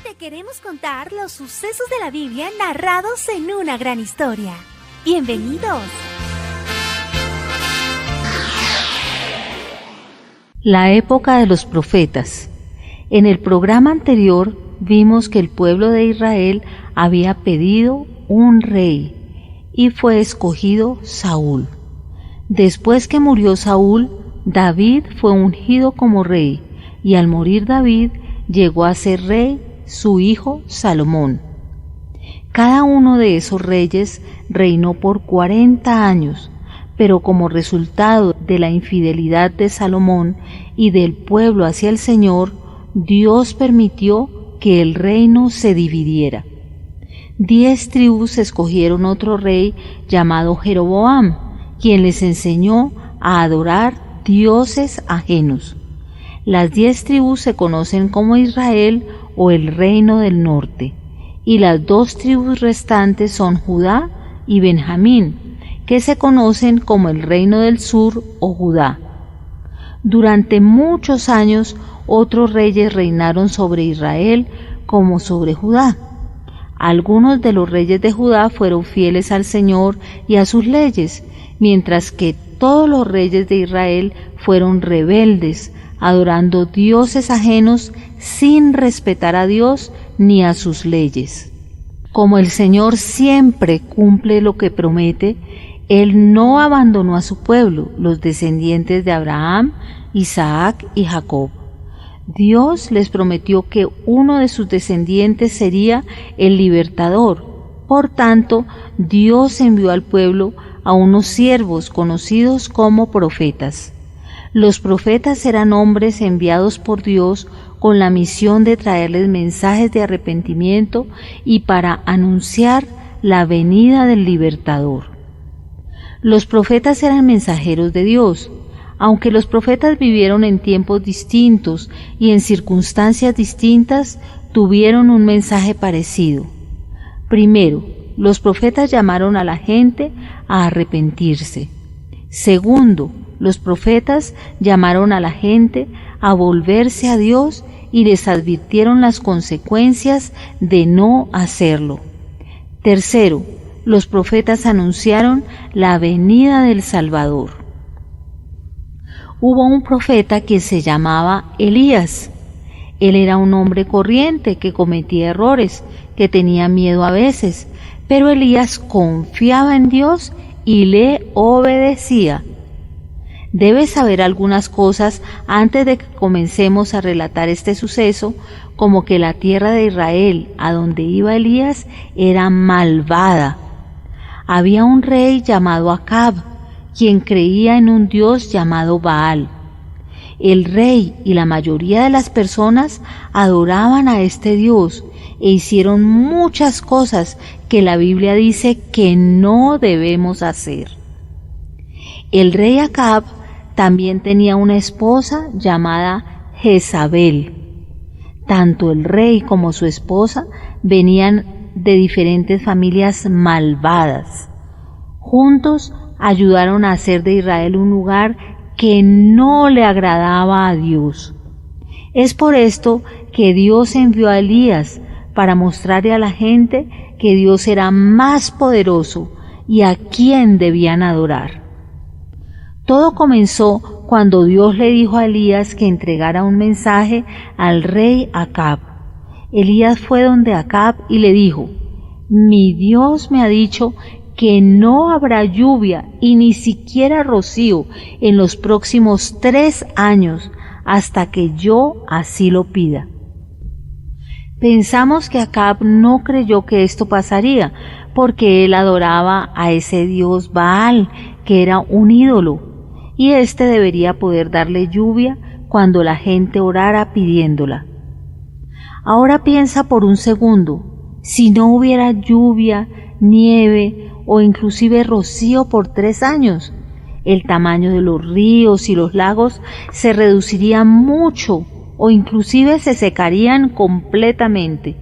Te queremos contar los sucesos de la Biblia narrados en una gran historia. ¡Bienvenidos! La época de los profetas. En el programa anterior vimos que el pueblo de Israel había pedido un rey y fue escogido Saúl. Después que murió Saúl, David fue ungido como rey y al morir David llegó a ser rey su hijo Salomón. Cada uno de esos reyes reinó por 40 años, pero como resultado de la infidelidad de Salomón y del pueblo hacia el Señor, Dios permitió que el reino se dividiera. 10 tribus escogieron otro rey llamado Jeroboam, quien les enseñó a adorar dioses ajenos. Las 10 tribus se conocen como Israel o el reino del norte, y las 2 tribus restantes son Judá y Benjamín, que se conocen como el reino del sur o Judá. Durante muchos años otros reyes reinaron sobre Israel como sobre Judá. Algunos de los reyes de Judá fueron fieles al Señor y a sus leyes, mientras que todos los reyes de Israel fueron rebeldes, adorando dioses ajenos sin respetar a Dios ni a sus leyes. Como el Señor siempre cumple lo que promete, Él no abandonó a su pueblo, los descendientes de Abraham, Isaac y Jacob. Dios les prometió que uno de sus descendientes sería el libertador. Por tanto, Dios envió al pueblo a unos siervos conocidos como profetas. Los profetas eran hombres enviados por Dios con la misión de traerles mensajes de arrepentimiento y para anunciar la venida del libertador. Los profetas eran mensajeros de Dios. Aunque los profetas vivieron en tiempos distintos y en circunstancias distintas, tuvieron un mensaje parecido. Primero, los profetas llamaron a la gente a arrepentirse. Segundo, los profetas llamaron a la gente a volverse a Dios y les advirtieron las consecuencias de no hacerlo. Tercero, los profetas anunciaron la venida del Salvador. Hubo un profeta que se llamaba Elías. Él era un hombre corriente que cometía errores, que tenía miedo a veces, pero Elías confiaba en Dios y le obedecía. Debes saber algunas cosas antes de que comencemos a relatar este suceso, como que la tierra de Israel, a donde iba Elías, era malvada. Había un rey llamado Acab, quien creía en un dios llamado Baal. El rey y la mayoría de las personas adoraban a este dios e hicieron muchas cosas que la Biblia dice que no debemos hacer. El rey Acab también tenía una esposa llamada Jezabel. Tanto el rey como su esposa venían de diferentes familias malvadas. Juntos ayudaron a hacer de Israel un lugar que no le agradaba a Dios. Es por esto que Dios envió a Elías para mostrarle a la gente que Dios era más poderoso y a quién debían adorar. Todo comenzó cuando Dios le dijo a Elías que entregara un mensaje al rey Acab. Elías fue donde Acab y le dijo: «Mi Dios me ha dicho que no habrá lluvia y ni siquiera rocío en los próximos 3 años hasta que yo así lo pida». Pensamos que Acab no creyó que esto pasaría, porque él adoraba a ese dios Baal, que era un ídolo, y éste debería poder darle lluvia cuando la gente orara pidiéndola. Ahora piensa por un segundo, si no hubiera lluvia, nieve o inclusive rocío por 3 años, el tamaño de los ríos y los lagos se reduciría mucho o inclusive se secarían completamente.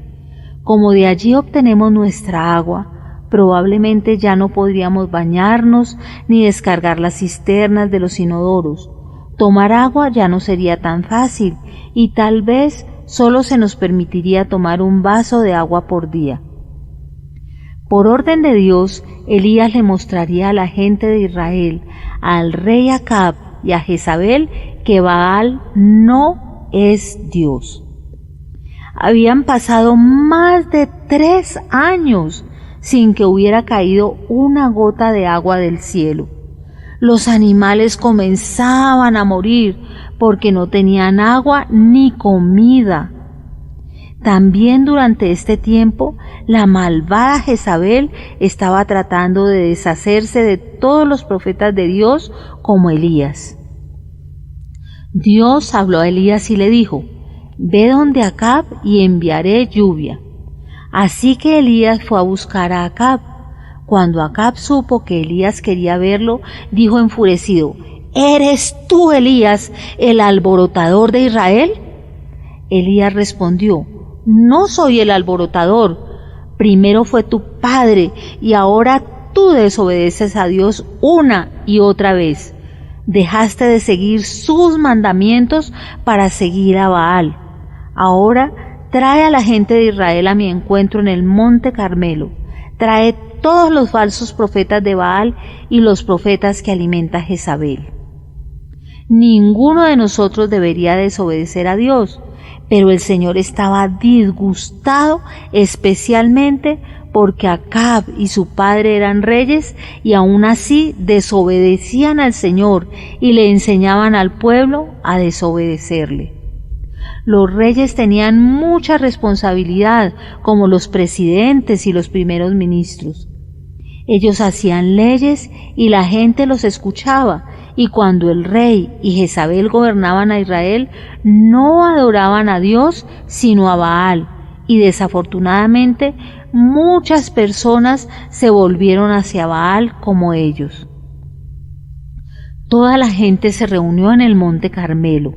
Como de allí obtenemos nuestra agua, probablemente ya no podríamos bañarnos ni descargar las cisternas de los inodoros. Tomar agua ya no sería tan fácil y tal vez solo se nos permitiría tomar un vaso de agua por día. Por orden de Dios, Elías le mostraría a la gente de Israel, al rey Acab y a Jezabel, que Baal no es Dios. Habían pasado más de 3 años sin que hubiera caído una gota de agua del cielo. Los animales comenzaban a morir porque no tenían agua ni comida. También durante este tiempo, la malvada Jezabel estaba tratando de deshacerse de todos los profetas de Dios como Elías. Dios habló a Elías y le dijo: «Ve donde Acab y enviaré lluvia». Así que Elías fue a buscar a Acab. Cuando Acab supo que Elías quería verlo, dijo enfurecido: «¿Eres tú, Elías, el alborotador de Israel?». Elías respondió: «No soy el alborotador. Primero fue tu padre y ahora tú desobedeces a Dios una y otra vez. Dejaste de seguir sus mandamientos para seguir a Baal. Ahora trae a la gente de Israel a mi encuentro en el monte Carmelo. Trae todos los falsos profetas de Baal y los profetas que alimenta Jezabel». Ninguno de nosotros debería desobedecer a Dios, pero el Señor estaba disgustado especialmente porque Acab y su padre eran reyes y aún así desobedecían al Señor y le enseñaban al pueblo a desobedecerle. Los reyes tenían mucha responsabilidad, como los presidentes y los primeros ministros. Ellos hacían leyes y la gente los escuchaba, y cuando el rey y Jezabel gobernaban a Israel, no adoraban a Dios sino a Baal, y desafortunadamente muchas personas se volvieron hacia Baal como ellos. Toda la gente se reunió en el monte Carmelo.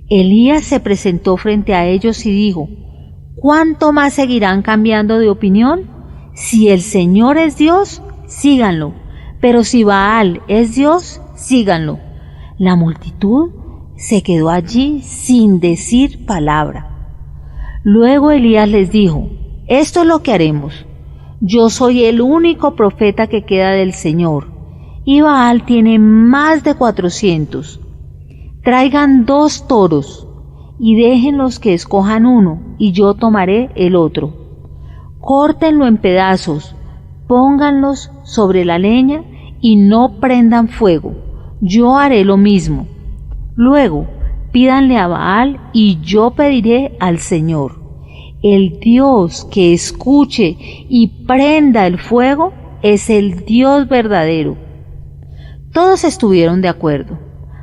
Elías se presentó frente a ellos y dijo: «¿Cuánto más seguirán cambiando de opinión? Si el Señor es Dios, síganlo, pero si Baal es Dios, síganlo». La multitud se quedó allí sin decir palabra. Luego Elías les dijo: «Esto es lo que haremos. Yo soy el único profeta que queda del Señor, y Baal tiene más de 400. Traigan 2 toros y déjenlos que escojan uno, y yo tomaré el otro. Córtenlo en pedazos, pónganlos sobre la leña y no prendan fuego. Yo haré lo mismo. Luego pídanle a Baal y yo pediré al Señor. El Dios que escuche y prenda el fuego es el Dios verdadero». Todos estuvieron de acuerdo.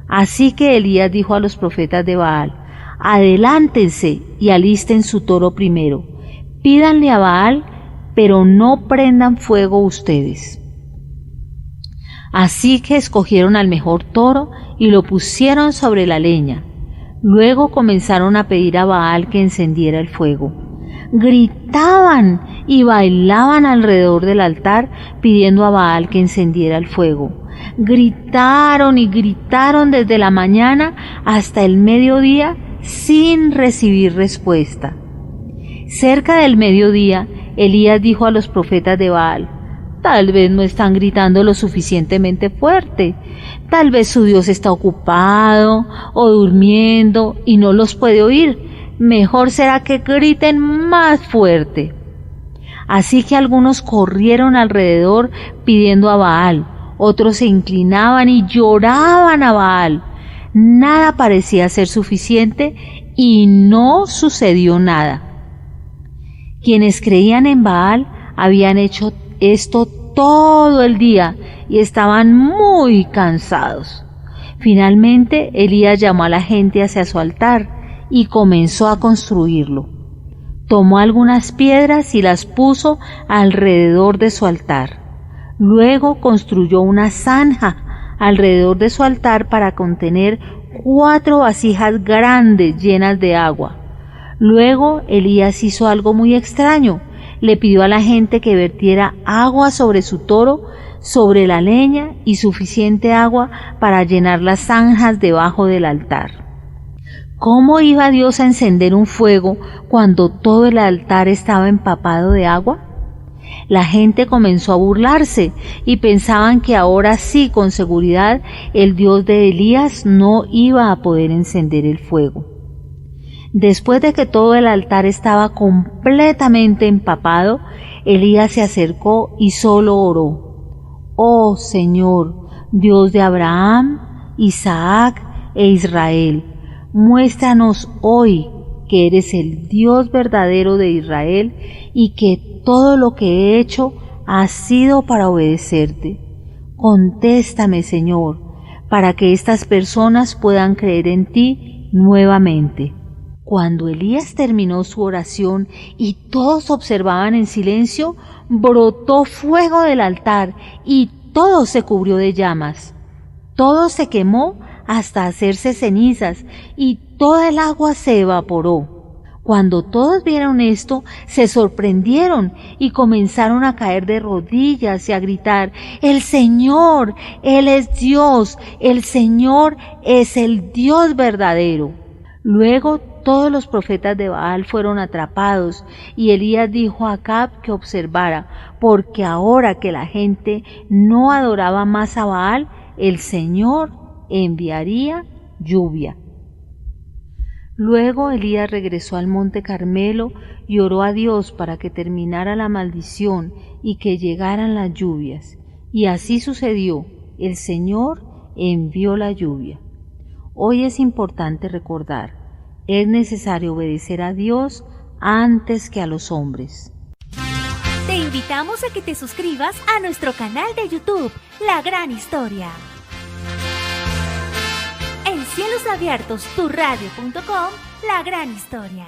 Así que Elías dijo a los profetas de Baal: «Adelántense y alisten su toro primero. Pídanle a Baal, pero no prendan fuego ustedes». Así que escogieron al mejor toro y lo pusieron sobre la leña. Luego comenzaron a pedir a Baal que encendiera el fuego. Gritaban y bailaban alrededor del altar pidiendo a Baal que encendiera el fuego. Gritaron y gritaron desde la mañana hasta el mediodía sin recibir respuesta. Cerca del mediodía, Elías dijo a los profetas de Baal: «Tal vez no están gritando lo suficientemente fuerte. Tal vez su Dios está ocupado o durmiendo y no los puede oír. Mejor será que griten más fuerte». Así que algunos corrieron alrededor pidiendo a Baal, otros se inclinaban y lloraban a Baal. Nada parecía ser suficiente y no sucedió nada. Quienes creían en Baal habían hecho esto todo el día y estaban muy cansados. Finalmente Elías llamó a la gente hacia su altar y comenzó a construirlo. Tomó algunas piedras y las puso alrededor de su altar. Luego construyó una zanja alrededor de su altar para contener 4 vasijas grandes llenas de agua. Luego Elías hizo algo muy extraño. Le pidió a la gente que vertiera agua sobre su toro, sobre la leña y suficiente agua para llenar las zanjas debajo del altar. ¿Cómo iba Dios a encender un fuego cuando todo el altar estaba empapado de agua? La gente comenzó a burlarse y pensaban que ahora sí, con seguridad, el Dios de Elías no iba a poder encender el fuego. Después de que todo el altar estaba completamente empapado, Elías se acercó y solo oró: «Oh Señor, Dios de Abraham, Isaac e Israel, muéstranos hoy que eres el Dios verdadero de Israel y que todo lo que he hecho ha sido para obedecerte. Contéstame, Señor, para que estas personas puedan creer en ti nuevamente». Cuando Elías terminó su oración y todos observaban en silencio, brotó fuego del altar y todo se cubrió de llamas. Todo se quemó hasta hacerse cenizas y toda el agua se evaporó. Cuando todos vieron esto, se sorprendieron y comenzaron a caer de rodillas y a gritar: «¡El Señor! ¡Él es Dios! ¡El Señor es el Dios verdadero!». Luego todos los profetas de Baal fueron atrapados y Elías dijo a Acab que observara, porque ahora que la gente no adoraba más a Baal, el Señor enviaría lluvia. Luego Elías regresó al monte Carmelo y oró a Dios para que terminara la maldición y que llegaran las lluvias. Y así sucedió, el Señor envió la lluvia. Hoy es importante recordar: es necesario obedecer a Dios antes que a los hombres. Te invitamos a que te suscribas a nuestro canal de YouTube, La Gran Historia. En Cielos Abiertos, turradio.com, La Gran Historia.